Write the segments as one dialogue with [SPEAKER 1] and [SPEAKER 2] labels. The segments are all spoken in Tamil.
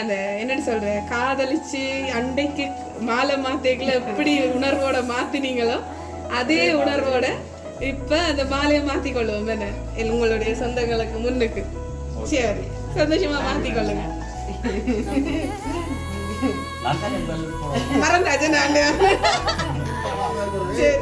[SPEAKER 1] அந்த என்னன்னு சொல்றேன், காதலிச்சு அண்டைக்கு மாலை மாத்தைகளை எப்படி உணர்வோட மாத்தினீங்களோ அதே உணர்வோட இப்ப அந்த மாலையை மாத்திக்கொள்ளுவோம் என்ன உங்களுடைய சொந்தங்களுக்கு முன்னுக்கு. சரி, சந்தோஷமா மாத்திக்கொள்ளுங்க. மறந்தாச்சு நான். சரி,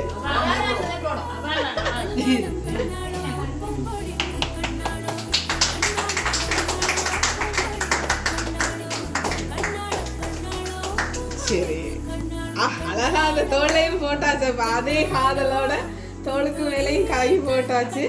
[SPEAKER 1] சரி. அழகா அந்த தோலையும் போட்டாச்சு. அதே காதலோட தோளுக்கு மேலையும் கை போட்டாச்சு.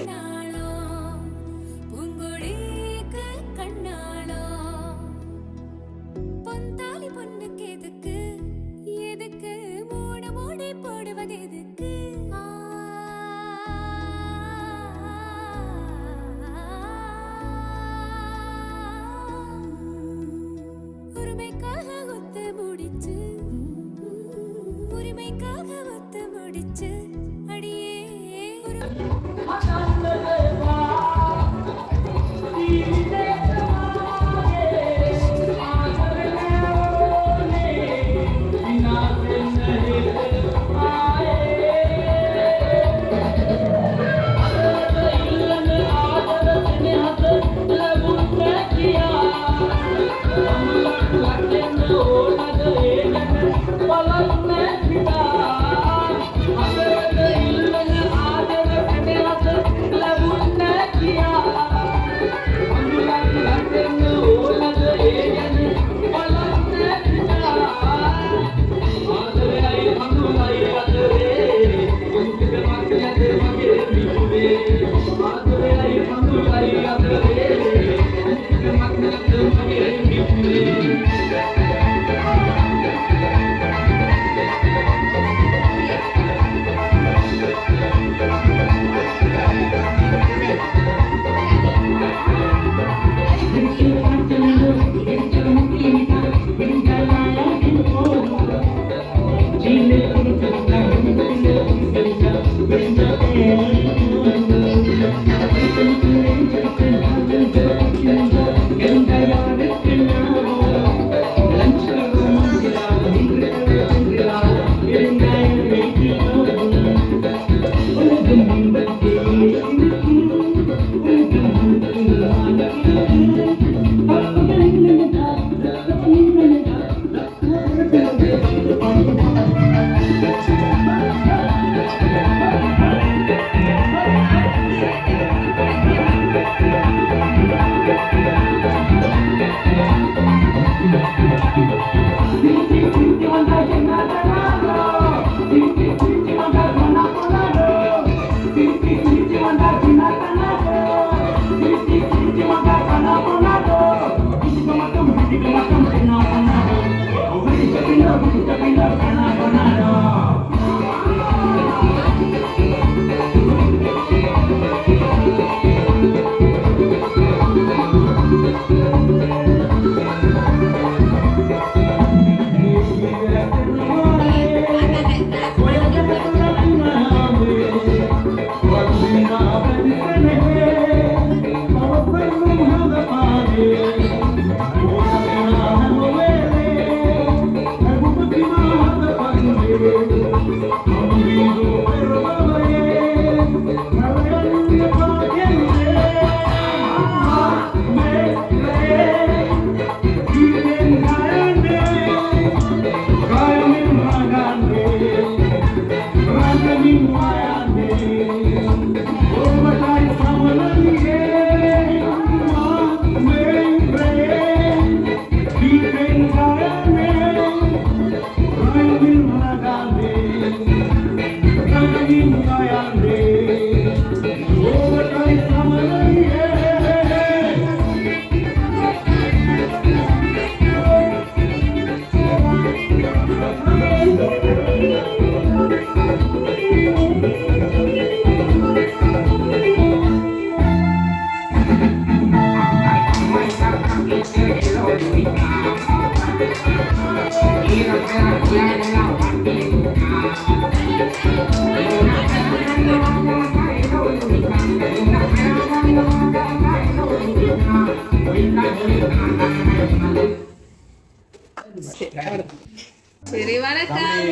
[SPEAKER 1] சரி வணக்கம்.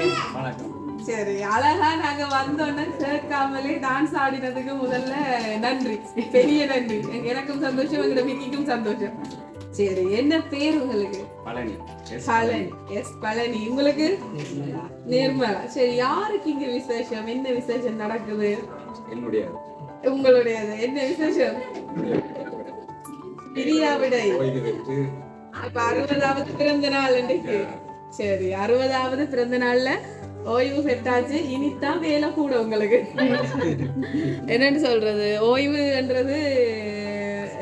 [SPEAKER 1] சரி அழகா நாங்க வந்தோன்னு கேட்காமலே டான்ஸ் ஆடினதுக்கு முதல்ல நன்றி, பெரிய நன்றி. எனக்கும் சந்தோஷம், எங்களோட மிக்கிக்கும் சந்தோஷம். சரி, என்ன பேர் உங்களுக்கு?
[SPEAKER 2] பழனி.
[SPEAKER 1] பழனி. உங்களுக்கு? நிர்மலா. சரி, யாருக்கு இங்க விசேஷம்? என்ன விசேஷம் நடக்குது? உங்களுடையது. என்ன விசேஷம்? பிரியாவிடை. அப்ப 60வது பிறந்த நாள் இன்னைக்கு. சரி, 60வது பிறந்த நாள்ல ஓய்வு பெற்றாச்சு. இனித்தான் வேலை கூட உங்களுக்கு. என்னன்னு சொல்றது, ஓய்வுன்றது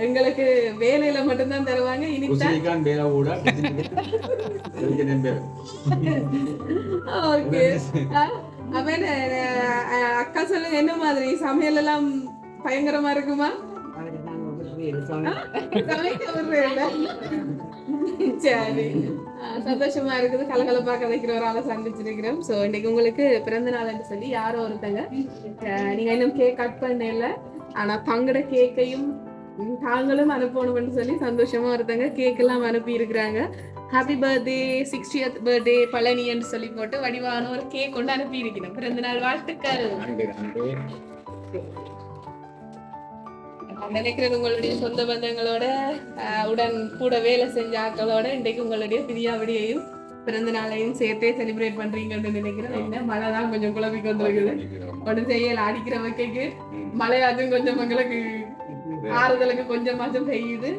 [SPEAKER 1] எங்களுக்கு வேலையில மட்டும்தான் தருவாங்க. இனித்தான் வேலை கூட. ஓகே. அப்ப அக்கா சொல்லுங்க, என்ன மாதிரி சமையல் எல்லாம் பயங்கரமா இருக்குமா? சரி, சந்தோஷமா இருக்குது. கலகலப்பா கதைக்கிற ஒரு ஆளை சந்திச்சிருக்கிறோம். சோ இன்னைக்கு உங்களுக்கு பிறந்த நாள்னு சொல்லி யாரோ ஒருத்தங்க, நீங்க இன்னும் கேக் கட் பண்ணல, ஆனா தங்கட கேக்கையும் தாங்களும் அனுப்பணும்னு சொல்லி சந்தோஷமா ஒருத்தங்க கேக் எல்லாம் அனுப்பி இருக்கிறாங்க. Happy birthday, 60th birthday Palani என்று சொல்லி போட்டு வடிவான ஒரு கேக் கொண்டு அனுப்பி இருக்கிறோம். பிறந்த நாள் வாழ்த்துக்கள். நினைக்கிறது உங்களுடைய சொந்த பந்தங்களோட உடன் கூட வேலை செஞ்ச ஆக்களோட இன்றைக்கு உங்களுடைய பிரியாவிடையையும் பிறந்த நாளையும் சேர்த்தே செலிப்ரேட் பண்றீங்கன்னு நினைக்கிறேன். என்ன மழை தான் கொஞ்சம் குழம்பிக்கு வந்துருக்குது. ஒன்றும் செய்யல, அடிக்கிற வைக்கைக்கு மழையாச்சும் கொஞ்சம் எங்களுக்கு ஆறுதலுக்கு கொஞ்சமாச்சும் பெய்யுது.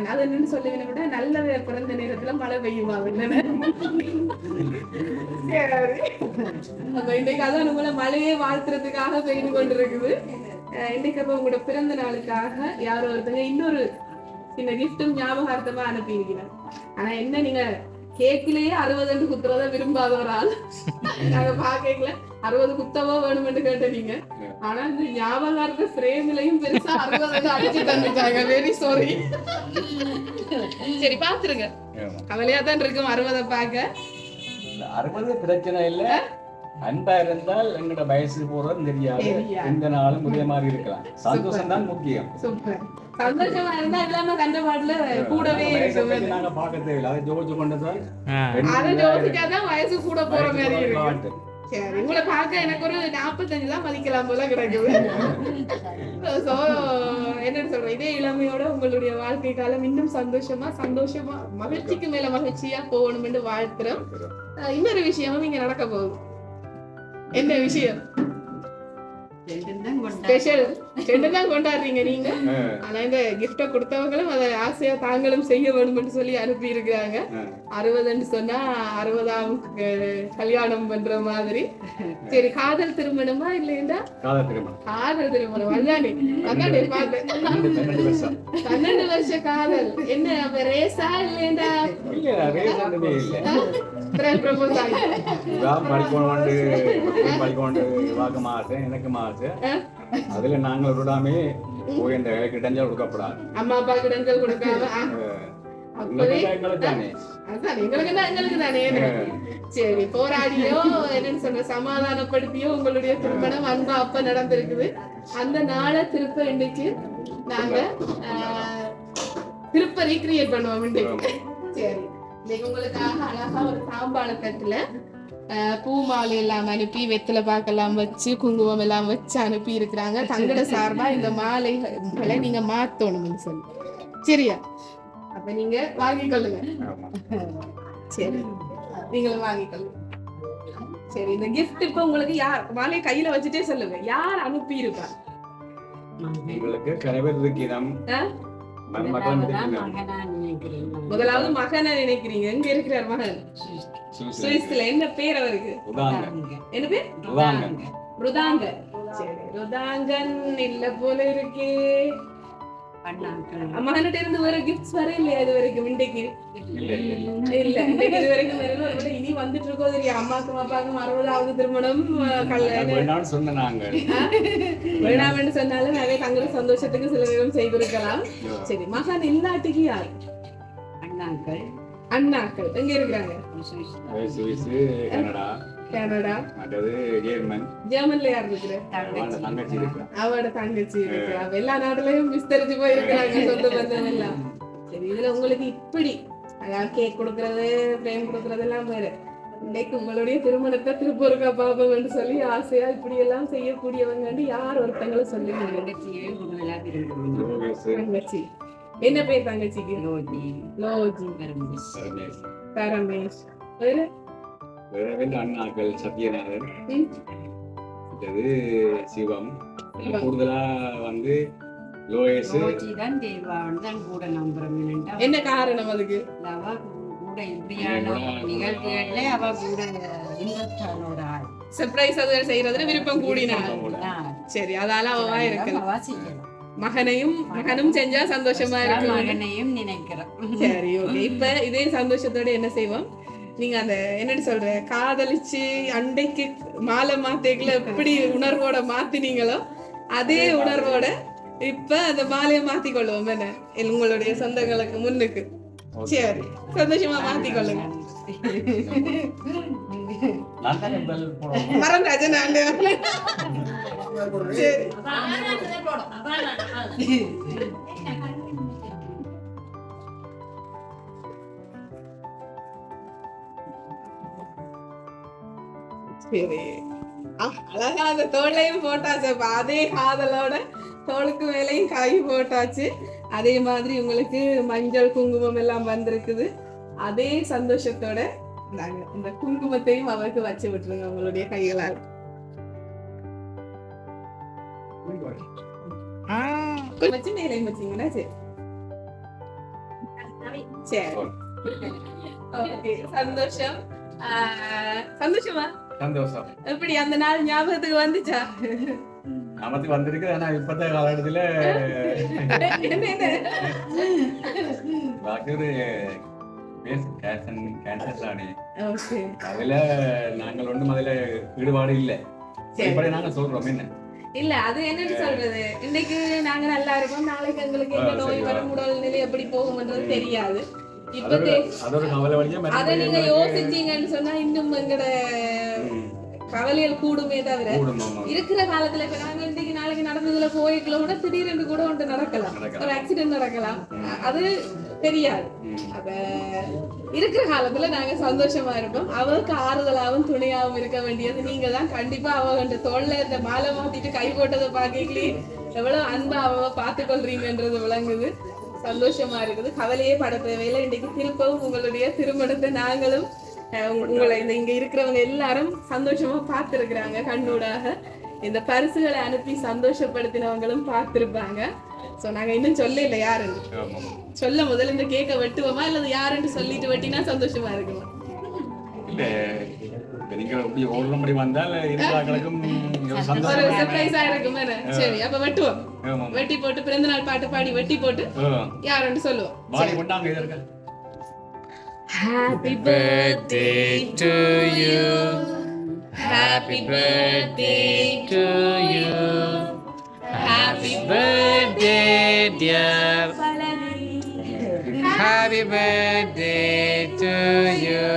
[SPEAKER 1] அது என்னன்னு சொல்லுவீங்க விட நல்ல பிறந்த நேரத்துல மழை பெய்யுமா? இன்னைக்கு அதான் உங்களை மழையே வாழ்த்துறதுக்காக பெய்து கொண்டிருக்குது. இன்னைக்கு அப்ப உங்களோட பிறந்த நாளுக்காக யாரோ ஒருத்தங்க இன்னொரு சின்ன கிஃப்டும் ஞாபகார்த்தமா அனுப்பி இருக்கிறேன். ஆனா என்ன, நீங்க கேக்கிலேயே 60 குத்துறத விரும்பாத ஒரு ஆள். நாங்க பாக்கல 60 குத்தவோ வேணும்னு கேட்டீங்க. ஆனா இந்த ஞாபகார்த்த ஃப்ரேம்லயும் பெருசா 60 அடிச்சு தந்துட்டாங்க. Very sorry. சரி, பாத்துருங்க, கவலையா தான் இருக்கும் 60 பாக்க.
[SPEAKER 2] 60 பிரச்சனை இல்ல, அன்பா இருந்தால் எங்களோட வயசு போறது தெரியாது. எந்த நாளும் ஒரே மாதிரி இருக்கலாம். சந்தோஷம் தான் முக்கியம்.
[SPEAKER 1] சூப்பர். சந்தோஷமா இருந்தா இல்லாம கண்டபாடுல கூடவே இருக்கு.
[SPEAKER 2] நாங்க பார்க்க தேவையில்லை, அதை ஜோதிச்சு கொண்டுதான்,
[SPEAKER 1] அதை ஜோதிச்சாதான் வயசு கூட போற மாதிரி இருக்கு. சரி, உங்களை பார்க்க எனக்கு ஒரு 45 தான் மதிக்கலாம் போல கிடக்குது. என்னன்னு சொல்றேன், இதே இளமையோட உங்களுடைய வாழ்க்கை காலம் இன்னும் சந்தோஷமா மகிழ்ச்சிக்கு மேல மகிழ்ச்சியா போகணும் என்று வாழ்த்துறோம். இன்னொரு விஷயமும் இங்க நடக்க போகுது. என்ன விஷயம்? ஸ்பெஷல் 2 தான் கொண்டாடுறீங்க நீங்க. ஆனா இந்த கிஃப்ட கொடுத்தவங்களும் அதை ஆசையா தாங்களும் செய்ய வேணும்னு சொல்லி அனுப்பி இருக்கிறாங்க. 60ன்னு சொன்னா 60ஆம் கல்யாணம் பண்ற மாதிரி. சரி, காதல் திருமணமா இல்லையா? காதல் திருமணம். அதானே பார்த்தேன். 12 வருஷ காதல். என்ன அப்ப ரேஸா இல்லையா?
[SPEAKER 2] அதுல நாங்கள் விடாமே போய் இந்த கிடஞ்சல் கொடுக்கப்படாது.
[SPEAKER 1] அம்மா அப்பா கிடஞ்சல் கொடுக்காம சரி, போராடியோ என்னன்னு சொல்ற சமாதானப்படுத்தியோ உங்களுடைய திருமணம் அன்பா அப்ப நடந்திருக்குது. அந்த நாளை திருப்ப இன்னைக்கு நாங்க திருப்ப ரீக்ரியேட் பண்ணுவோம் இன்னைக்கு. சரி, இன்னைக்கு உங்களுக்காக அழகா ஒரு தாம்பாளத்தட்டுல பூ மாலை எல்லாம் அனுப்பி வெத்தலை பாக்கெல்லாம் வச்சு குங்குமம் எல்லாம் வச்சு அனுப்பி இருக்கிறாங்க. தங்கட சார்பா இந்த மாலைகளை நீங்க மாத்தணும்னு சொல்லி. சரியா? அப்ப நீங்க வாங்கிக்கொள்ளுங்க. சரி, நீங்களும் வாங்கிக்கொள்ளுங்க. சரி, இந்த கிஃப்ட் இப்ப உங்களுக்கு யார் மாலையை கையில வச்சுட்டே சொல்லுங்க, யார் அனுப்பி இருப்பா?
[SPEAKER 2] உங்களுக்கு கணவர் இருக்கிறோம்.
[SPEAKER 1] முதலாவது மகனை நினைக்கிறீங்க. எங்க இருக்கிறார் மகன்? சுவிஸ்ல. என்ன பேர் அவருக்கு? என்ன பேர்? ருதாங்கன். சரி, ருதாங்கன் இல்ல போல இருக்கே. மகன்கிட்ட இருந்து வேற கிஃப்ட்ஸ் வர இல்லையா இது வரைக்கும்? இன்றைக்கு இல்ல, இன்னைக்கு இது வரைக்கும் வரல. இனி வந்துட்டு இருக்கோ தெரியும். அம்மாக்கும் அப்பாக்கும் 60வது திருமணம் வேணாம்னு சொன்னாலும் நிறைய தங்களுக்கு சந்தோஷத்துக்கு சில நேரம் செய்திருக்கலாம். சரி, மகன் இல்லாட்டிக்கு யார்? அண்ணாக்கள் எங்க இருக்கிறாங்க? கனடா, ஜெர்மன்ல யார் இருக்கிற? அவட தங்கச்சி இருக்கிற. எல்லா நாட்டுலயும் விஸ்தரிச்சு போயிருக்கிறாங்க சொந்த பந்தம் எல்லாம். சரி, இதுல உங்களுக்கு இப்படி அதான் கேக் கொடுக்கறது ஃப்ரேம் கொடுக்கறதெல்லாம் வேற. இன்னைக்கு உங்களுடைய திருமணத்தை திருப்பூருக்கா பாப்போம்னு சொல்லி ஆசையா இப்படி எல்லாம் செய்யக்கூடியவங்க யார் ஒருத்தங்களை சொல்லுவீங்க? தங்கச்சி. என்ன பேர் தங்கச்சிக்கு? லோஜி. பரமேஷ். வேற
[SPEAKER 2] அண்ணாக்கள் சத்யநாதன், சிவம். கூடுதலா வந்து லோயஸ்.
[SPEAKER 1] என்ன காரணம் அதுக்கு? சர்ப்ரைஸ் அதுகள் செய்யறதுல விருப்பம் கூடினாங்க. சரி, அதால அவவா இருக்கலாம். மகனும் செஞ்சா சந்தோஷமா இருக்கு.
[SPEAKER 3] மகனையும் நினைக்கிறோம்.
[SPEAKER 1] சரி, ஓகே. இப்ப இதே சந்தோஷத்தோட என்ன செய்வோம், நீங்க அந்த என்னன்னு சொல்ற காதலிச்சு அண்டைக்கு மாலை மாத்தைகளை எப்படி உணர்வோட மாத்தினீங்களோ அதே உணர்வோட இப்ப அந்த மாலையை மாத்திக்கொள்வோம் என்ன உங்களுடைய சொந்தங்களுக்கு முன்னுக்கு. சரி, சந்தோஷமா மாத்திக்கொள்ளுங்க. மறந்தாச்சு நான். சரி, சரி. அழகா அந்த தோளையும் போட்டாச்சு. அதே காதலோட தோளுக்கு மேலையும் கை போட்டாச்சு. அதே மாதிரி உங்களுக்கு மஞ்சள் குங்குமம் எல்லாம் வந்திருக்குது. அதே சந்தோஷத்தோட நாங்க இந்த குங்குமத்தையும் அவருக்கு வச்சு விட்டுருங்க உங்களுடைய கைகளால். வச்சு மேலையும் வச்சீங்கன்னா சரி. சரி, ஓகே. சந்தோஷம். சந்தோஷமா?
[SPEAKER 2] சந்தோஷம்.
[SPEAKER 1] எப்படி அந்த நாள் ஞாபகத்துக்கு வந்துச்சா?
[SPEAKER 2] நமக்கு வந்திருக்கு. ஆனா இப்பத்த காலகட்டத்துல அதுல நாங்கள் ஒன்றும் அதுல ஈடுபாடு இல்லை. நாங்க சொல்றோம் என்ன
[SPEAKER 1] இல்ல, அது என்னன்னு சொல்றது, இன்னைக்கு நாங்க நல்லா இருக்கோம், நாளைக்கு எங்களுக்கு என்ன நோய் வரும், உடல் நிலை எப்படி போகும்ன்றது தெரியாது. அத நீங்க யோசிச்சீங்கன்னு சொன்னா இன்னும் எங்கட கவலைகள் கூடுமே தவிர இருக்கிற காலத்துல இப்ப நாங்க இன்னைக்கு நாளைக்கு நடந்ததுல போய்க்குள்ள கூட திடீரென்று கூட ஒன்று நடக்கலாம், ஒரு ஆக்சிடென்ட் நடக்கலாம், அது தெரியாது. அப்ப இருக்கிற காலத்துல நாங்க சந்தோஷமா இருப்போம். அவருக்கு ஆறுதலாகவும் துணையாகவும் இருக்க வேண்டியது நீங்க தான். கண்டிப்பா அவங்க தோல்ல இந்த மாலை மாத்திட்டு கை போட்டதை பாக்கலே எவ்வளவு அன்பா அவ பார்த்து கொள்றீங்கன்றது விளங்குது. சந்தோஷமா இருக்குது. கவலையே பட தேவையில்லை. இன்னைக்கு திருப்பவும் உங்களுடைய திருமணத்தை நாங்களும் உங்களை இங்க இருக்கிறவங்க எல்லாரும் சந்தோஷமா பார்த்திருக்கிறாங்க. கண்ணூடாக இந்த பரிசுகளை அனுப்பி சந்தோஷப்படுத்தினவங்களும் பார்த்திருப்பாங்க. சோ நாங்க இன்னும் சொல்ல இல்லை யாருன்னு சொல்ல. முதல்ல இந்த கேக்க வெட்டுவோமா இல்ல யாருன்னு சொல்லிட்டு வெட்டினா சந்தோஷமா இருக்குமா? சரி, அப்ப வெட்டுவோம். வெட்டி போட்டு பிறந்த நாள் பாட்டு பாடி வெட்டி போட்டு யாருன்னு சொல்லுவோம். Happy birthday to you. Happy birthday to you. Happy birthday dear. Happy birthday to you.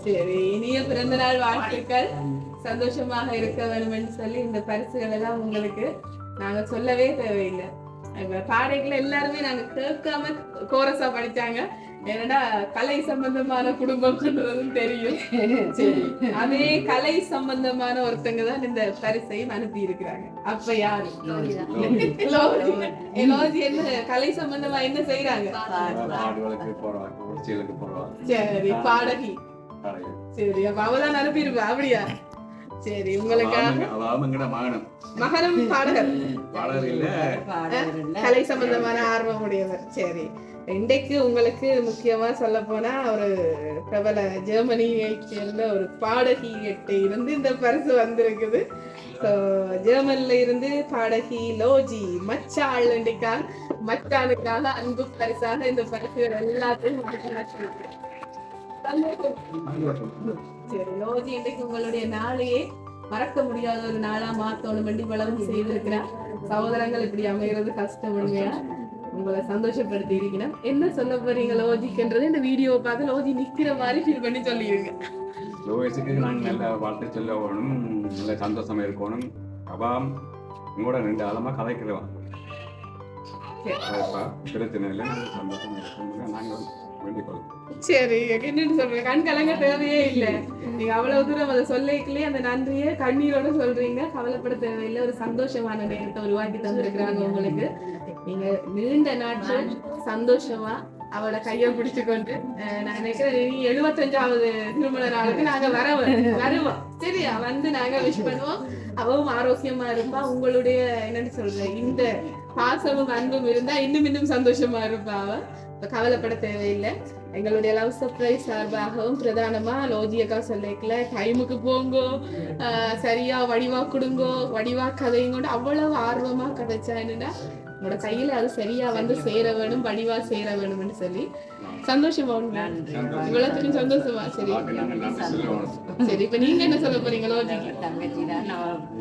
[SPEAKER 1] சரி, இனிய பிறந்த நாள் வாழ்த்துக்கள். சந்தோஷமாக இருக்க வேண்டும் என்று சொல்லி இந்த பரிசுகள் எல்லாம் உங்களுக்கு நாங்க சொல்லவே தேவையில்லை. பாடைகளை எல்லாருமே நாங்க கேட்காம கோரஸா படிச்சாங்க. ஏன்னா கலை சம்பந்தமான குடும்பம்ன்றதும் தெரியும். அதே கலை சம்பந்தமான ஒருத்தங்க தான் இந்த பரிசையும் அனுப்பி இருக்கிறாங்க. அப்ப யாரு? லோஜி. என்ன கலை சம்பந்தமா என்ன செய்யறாங்க? சரி, பாடகி. சரி, அப்ப அவதான் அனுப்பியிருப்பா. அப்படியா? சரி, உங்களுக்காக மகனும் பாடகர், கலை சம்பந்தமான ஆர்வம் உடையவர். சரி, இன்றைக்கு உங்களுக்கு முக்கியமா சொல்ல போனா ஒரு பிரபல ஜெர்மனியை சேர்ந்த ஒரு பாடகியிட்ட இருந்து இந்த பரிசு வந்திருக்குது. ஜெர்மன்ல இருந்து பாடகி லோஜி மச்சானுக்காக அன்பு பரிசாக இந்த பரிசுகள் எல்லாத்தையும் சரி. லோஜி, இன்றைக்கு உங்களுடைய நாளையே மறக்க முடியாத ஒரு நாளா மாத்தோணும் வேண்டி வளர்ந்து செய்திருக்கிறார். சகோதரங்கள் இப்படி அமைகிறது கஷ்டம். உண்மையா உங்களை சந்தோஷப்படுத்தி இருக்கிறேன். என்ன சொல்ல போறீங்க லோஜிக்குன்றது இந்த வீடியோவை பார்த்து லோஜி நிக்கிற மாதிரி ஃபீல் பண்ணி சொல்லிடுங்க.
[SPEAKER 2] லோஜிக்கு நாங்கள் நல்ல வாழ்த்து சொல்ல வேணும், நல்ல சந்தோஷமா இருக்கணும். அவாம் உங்களோட 2 ஆழமா கதைக்கிறோம். பிரச்சனை இல்லை, சந்தோஷமா இருக்கும், நாங்கள் வேண்டிக் கொள்வோம்.
[SPEAKER 1] சரி, என்னன்னு சொல்றேன், கண் கலங்க தேவையே இல்லை. நீங்க அவ்வளவு தூரம் அதை சொல்லிக்கலே அந்த நன்றியை கண்ணீரோட சொல்றீங்க. கவலைப்பட தேவையில்லை. ஒரு சந்தோஷமான நேரத்தை உருவாக்கி தந்திருக்கிறாங்க உங்களுக்கு. நீங்க நீண்ட நாட்கள் சந்தோஷமா அவளோட கையை பிடிச்சு கொண்டு நான் நினைக்கிறேன் 75வது திருமண நாளுக்கு நாங்க வருவோம். சரியா, வந்து நாங்க விஷ் பண்ணுவோம். அவவும் ஆரோக்கியமா இருப்பா. உங்களுடைய என்னன்னு சொல்றேன், இந்த பாசமும் அன்பும் இருந்தா இன்னும் சந்தோஷமா இருப்பா அவ. கவலைப்பட தேவையில்லை. எங்களுடைய லவ் சர்ப்ரைஸ் சார்பாகவும் பிரதானமா லோஜியக்கா சொல்லிக்கல, டைமுக்கு போங்கோ, சரியா வடிவா கொடுங்கோ, வடிவா கதையும் அவ்வளவு ஆர்வமா கதைச்சா என்னன்னா உங்களோட கையில அது சரியா வந்து சேர வேணும், வடிவா சேர வேணும்னு சொல்லி சந்தோஷமா. இவ்வளவுக்கும் சந்தோஷமா. சரி சரி, இப்ப நீங்க என்ன சொல்ல போறீங்க? லோஜிக்கு
[SPEAKER 3] தங்கச்சி தான்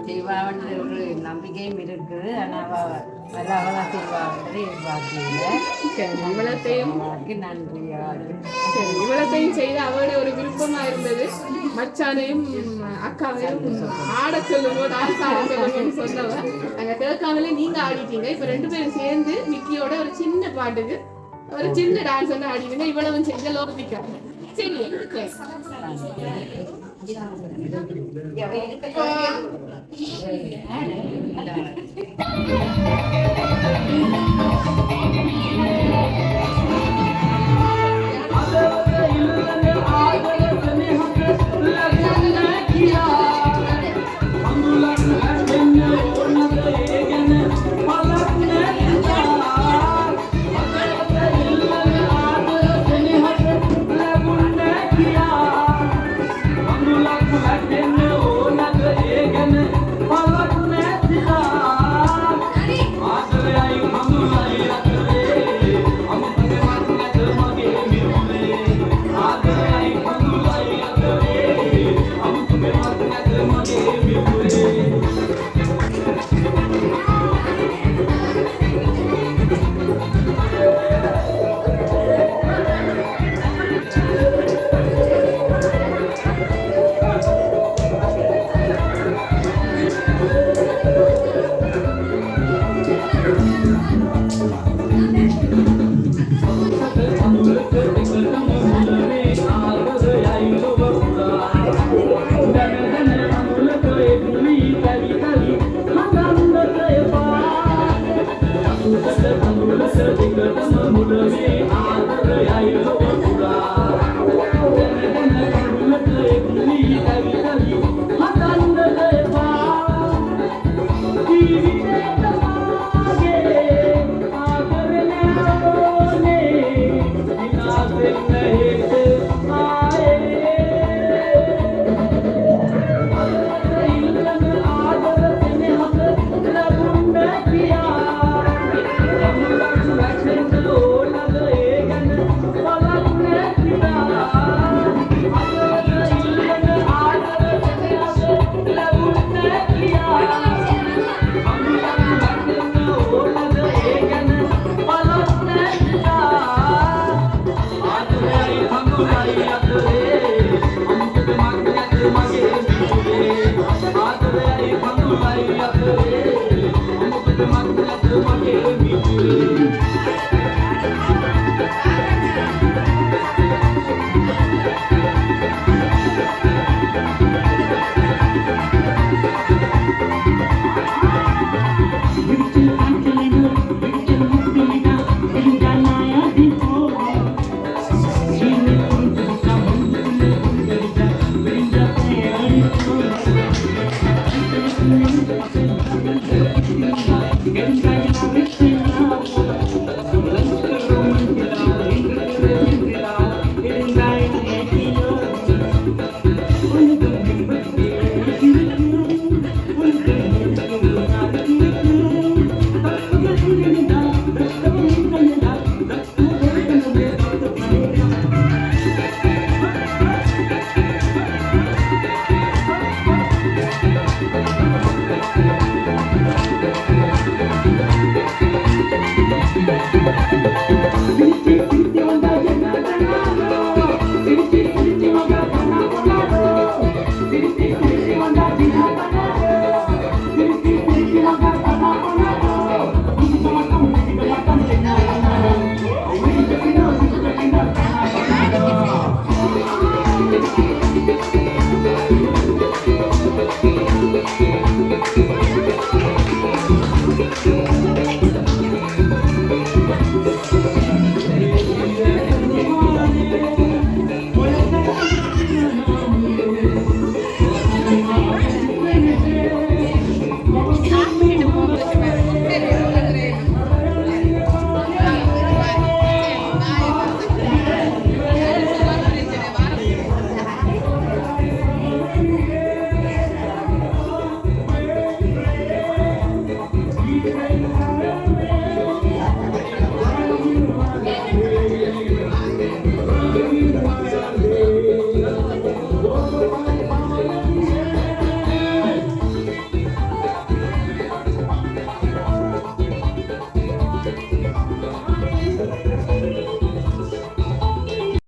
[SPEAKER 3] செய்வான்னு ஒரு நம்பிக்கையும் இருக்குது. ஆனா அவதான் செய்வாங்க எதிர்பார்க்கல.
[SPEAKER 1] சரி, இவ்வளத்தையும்
[SPEAKER 3] நன்றி.
[SPEAKER 1] சரி, இவ்வளத்தையும் செய்து அவரோட ஒரு விருப்பமா இருந்தது. மச்சானையும் அக்காவையும் ஆட சொல்லுங்க, டான்ஸ் ஆட சொல்லுங்கன்னு சொன்னவ நாங்க கேட்காமலே நீங்க ஆடிட்டீங்க. இப்ப 2 பேரும் சேர்ந்து மிக்கியோட ஒரு சின்ன பாட்டுக்கு ஒரு சின்ன டான்ஸ் வந்து ஆடிடுங்க. இவ்வளவு செஞ்ச லோபிக்காங்க. சரி,
[SPEAKER 4] Thank you.